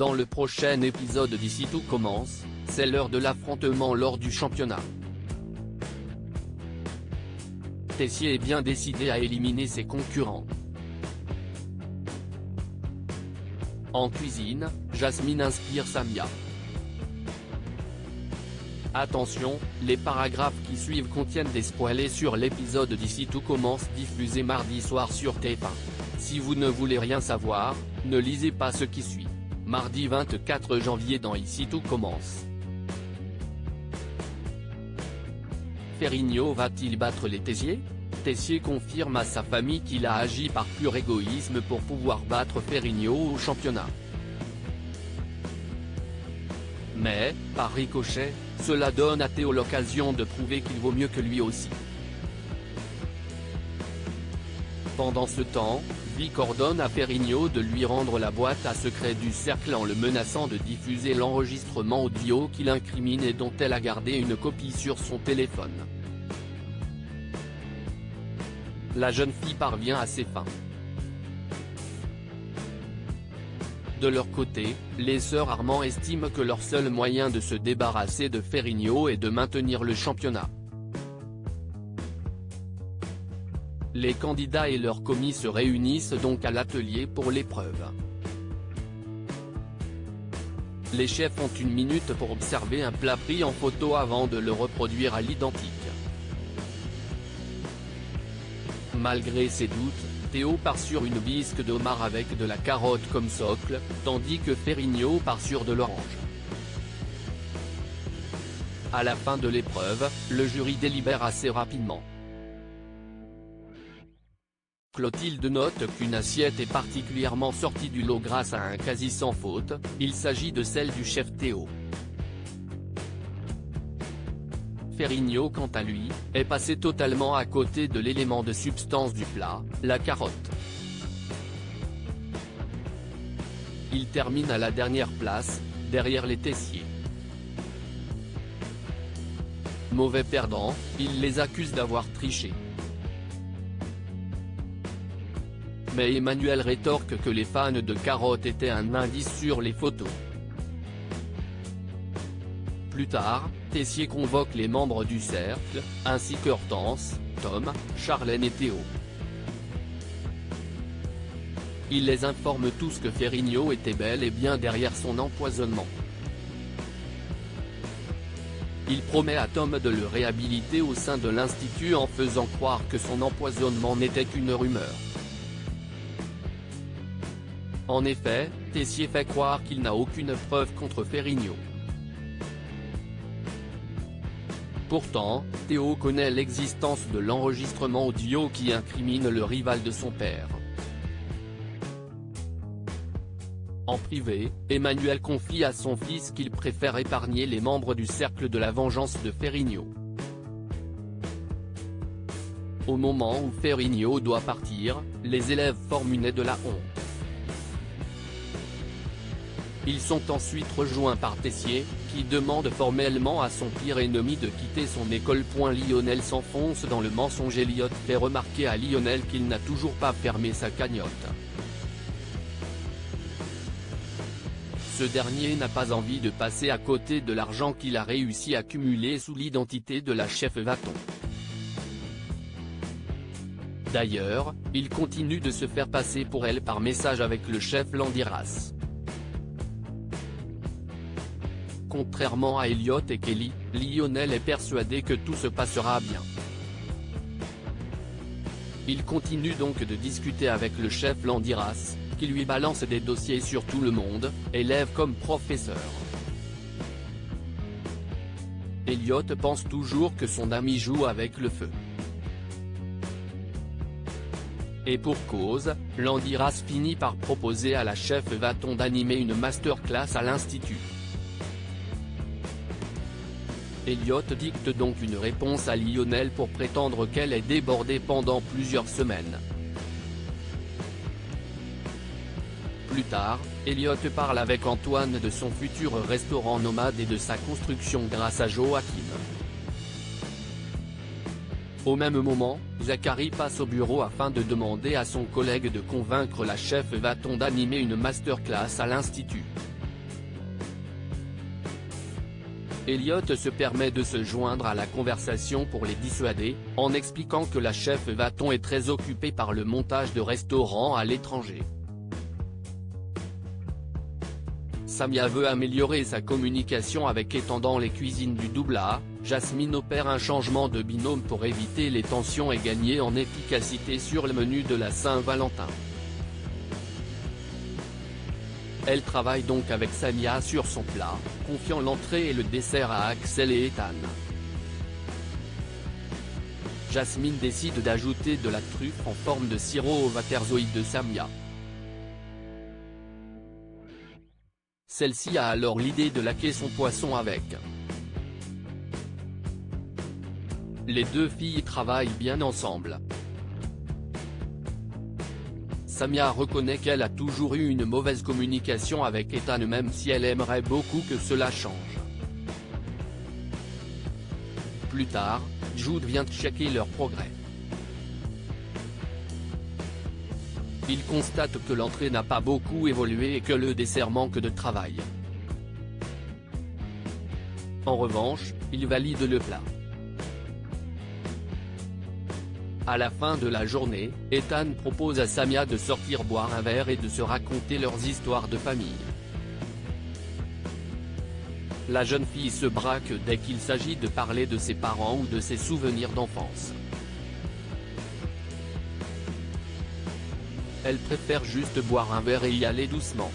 Dans le prochain épisode d'Ici tout commence, c'est l'heure de l'affrontement lors du championnat. Tessier est bien décidé à éliminer ses concurrents. En cuisine, Jasmine inspire Samia. Attention, les paragraphes qui suivent contiennent des spoilers sur l'épisode d'Ici tout commence diffusé mardi soir sur TF1. Si vous ne voulez rien savoir, ne lisez pas ce qui suit. Mardi 24 janvier dans Ici tout commence. Ferrigno va-t-il battre les Tessier? Tessier confirme à sa famille qu'il a agi par pur égoïsme pour pouvoir battre Ferrigno au championnat. Mais, par ricochet, cela donne à Théo l'occasion de prouver qu'il vaut mieux que lui aussi. Pendant ce temps, Vic ordonne à Ferrigno de lui rendre la boîte à secret du cercle en le menaçant de diffuser l'enregistrement audio qu'il incrimine et dont elle a gardé une copie sur son téléphone. La jeune fille parvient à ses fins. De leur côté, les sœurs Armand estiment que leur seul moyen de se débarrasser de Ferrigno est de maintenir le championnat. Les candidats et leurs commis se réunissent donc à l'atelier pour l'épreuve. Les chefs ont 1 minute pour observer un plat pris en photo avant de le reproduire à l'identique. Malgré ses doutes, Théo part sur une bisque de homard avec de la carotte comme socle, tandis que Ferrigno part sur de l'orange. À la fin de l'épreuve, le jury délibère assez rapidement. Clotilde note qu'une assiette est particulièrement sortie du lot grâce à un quasi sans faute, il s'agit de celle du chef Théo. Ferrigno quant à lui, est passé totalement à côté de l'élément de substance du plat, la carotte. Il termine à la dernière place, derrière les Tessier. Mauvais perdant, il les accuse d'avoir triché. Mais Emmanuel rétorque que les fans de carottes étaient un indice sur les photos. Plus tard, Tessier convoque les membres du cercle, ainsi qu'Hortense, Tom, Charlène et Théo. Il les informe tous que Ferrigno était bel et bien derrière son empoisonnement. Il promet à Tom de le réhabiliter au sein de l'institut en faisant croire que son empoisonnement n'était qu'une rumeur. En effet, Tessier fait croire qu'il n'a aucune preuve contre Ferrigno. Pourtant, Théo connaît l'existence de l'enregistrement audio qui incrimine le rival de son père. En privé, Emmanuel confie à son fils qu'il préfère épargner les membres du cercle de la vengeance de Ferrigno. Au moment où Ferrigno doit partir, les élèves forment une aie de la honte. Ils sont ensuite rejoints par Tessier, qui demande formellement à son pire ennemi de quitter son école. Lionel s'enfonce dans le mensonge. Elliot fait remarquer à Lionel qu'il n'a toujours pas fermé sa cagnotte. Ce dernier n'a pas envie de passer à côté de l'argent qu'il a réussi à cumuler sous l'identité de la chef Vaton. D'ailleurs, il continue de se faire passer pour elle par message avec le chef Landiras. Contrairement à Elliot et Kelly, Lionel est persuadé que tout se passera bien. Il continue donc de discuter avec le chef Landiras, qui lui balance des dossiers sur tout le monde, élève comme professeur. Elliot pense toujours que son ami joue avec le feu. Et pour cause, Landiras finit par proposer à la chef Vaton d'animer une masterclass à l'institut. Elliot dicte donc une réponse à Lionel pour prétendre qu'elle est débordée pendant plusieurs semaines. Plus tard, Elliot parle avec Antoine de son futur restaurant nomade et de sa construction grâce à Joachim. Au même moment, Zachary passe au bureau afin de demander à son collègue de convaincre la chef Vaton d'animer une masterclass à l'institut. Elliot se permet de se joindre à la conversation pour les dissuader, en expliquant que la chef Vaton est très occupée par le montage de restaurants à l'étranger. Samia veut améliorer sa communication avec Ethan dans les cuisines du double A. Jasmine opère un changement de binôme pour éviter les tensions et gagner en efficacité sur le menu de la Saint-Valentin. Elle travaille donc avec Samia sur son plat, confiant l'entrée et le dessert à Axel et Ethan. Jasmine décide d'ajouter de la truffe en forme de sirop au waterzooi de Samia. Celle-ci a alors l'idée de laquer son poisson avec. Les deux filles travaillent bien ensemble. Samia reconnaît qu'elle a toujours eu une mauvaise communication avec Ethan même si elle aimerait beaucoup que cela change. Plus tard, Jude vient checker leur progrès. Il constate que l'entrée n'a pas beaucoup évolué et que le dessert manque de travail. En revanche, il valide le plat. À la fin de la journée, Ethan propose à Samia de sortir boire un verre et de se raconter leurs histoires de famille. La jeune fille se braque dès qu'il s'agit de parler de ses parents ou de ses souvenirs d'enfance. Elle préfère juste boire un verre et y aller doucement.